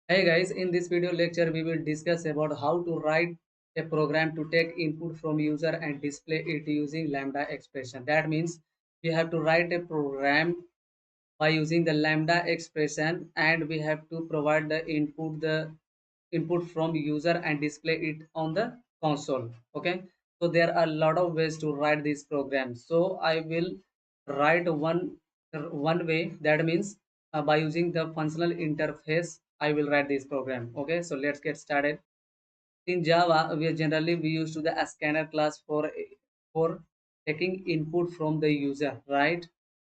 Hey guys, in this video lecture we will discuss about how to write a program to take input from user and display it using lambda expression. That means we have to write a program by using the lambda expression, and we have to provide the input from user and display it on the console. Okay, so there are a lot of ways to write this program, so I will write one way. That means by using the functional interface I will write this program. Okay, so let's get started. In Java we used to the scanner class for taking input from the user, right?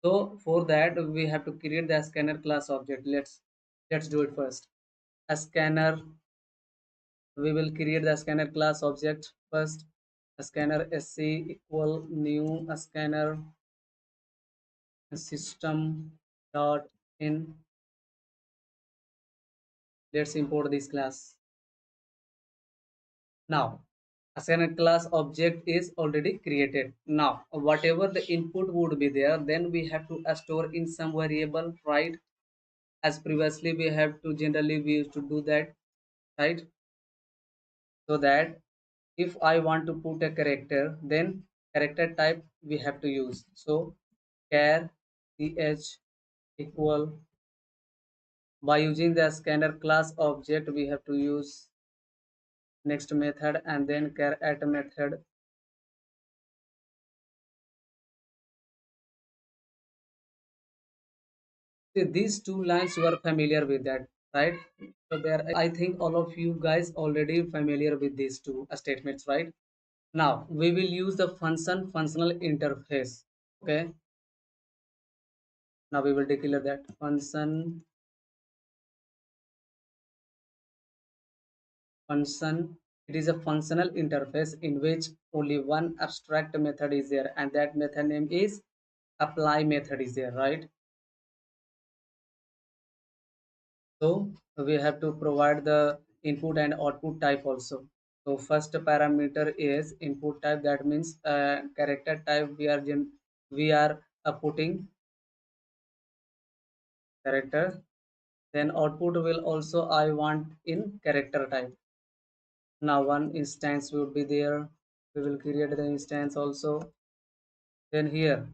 So for that we have to create the scanner class object. Let's do it first. A scanner, we will create the scanner class object first. A scanner sc equal new a scanner system dot in. Let's import this class. Now a scanner class object is already created. Now whatever the input would be there, then we have to store in some variable, right? As previously we have to generally we used to do that, right? So that if I want to put a character, then character type we have to use. So char ch equal, by using the scanner class object we have to use next method and then char at method. See, these two lines you are familiar with that, right? So there I think all of you guys already familiar with these two statements, right? Now we will use the functional interface. Okay, now we will declare that function. It is a functional interface in which only one abstract method is there, and that method name is apply method is there, right? So we have to provide the input and output type also. So first parameter is input type. That means character type we are putting character. Then output will also I want in character type. Now one instance would be there. We will create the instance also. Then here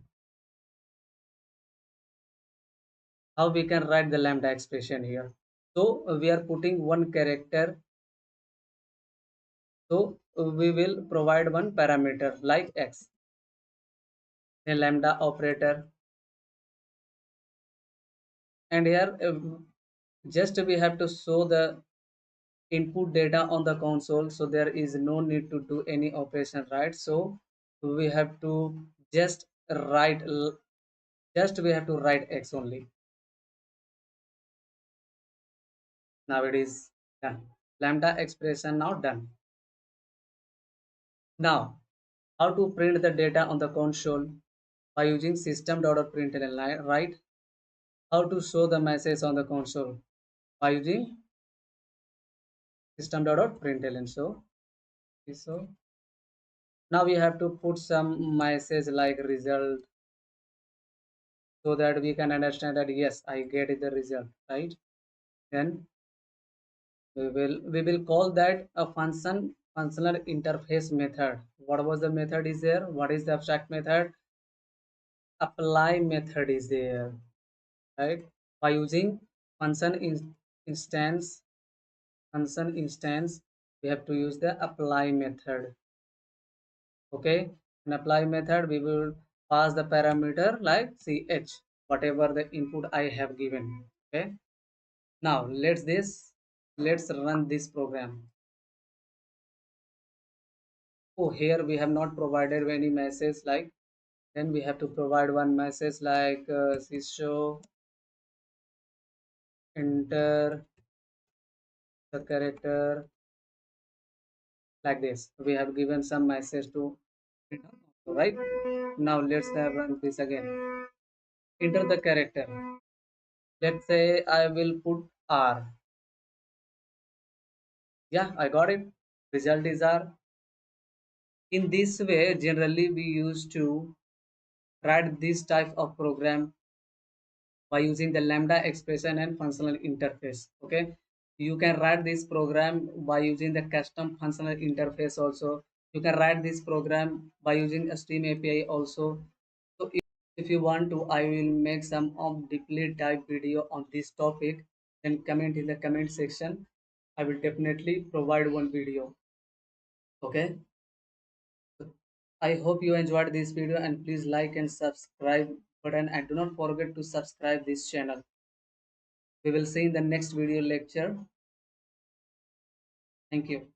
how we can write the lambda expression here. So we are putting one character. So we will provide one parameter like x, a lambda operator, and here just we have to show the input data on the console, so there is no need to do any operation, right? So we have to just write just we have to write x only. Now it is done. Lambda expression now done. Now how to print the data on the console? By using system.println, right? How to show the message on the console? By using system.println. So now we have to put some message like result, so that we can understand that yes, I get the result, right? Then we will call that a functional interface method. What was the method is there? What is the abstract method? Apply method is there, right? By using function instance function instance, we have to use the apply method. Okay, in apply method we will pass the parameter like ch, whatever the input I have given. Okay, now let's run this program. Oh, here we have not provided any message like, then we have to provide one message like show enter the character, like this we have given some message to, right? Now let's run this again. Enter the character. Let's say I will put r. Yeah, I got it. Result is r. In this way generally we used to write this type of program by using the lambda expression and functional interface. Okay, You can write this program by using the custom functional interface also. You can write this program by using a stream API also. So if you want to, I will make some of deeply dive video on this topic. Then comment in the comment section. I will definitely provide one video. Okay. I hope you enjoyed this video and please like and subscribe button and do not forget to subscribe this channel. We will see in the next video lecture. Thank you.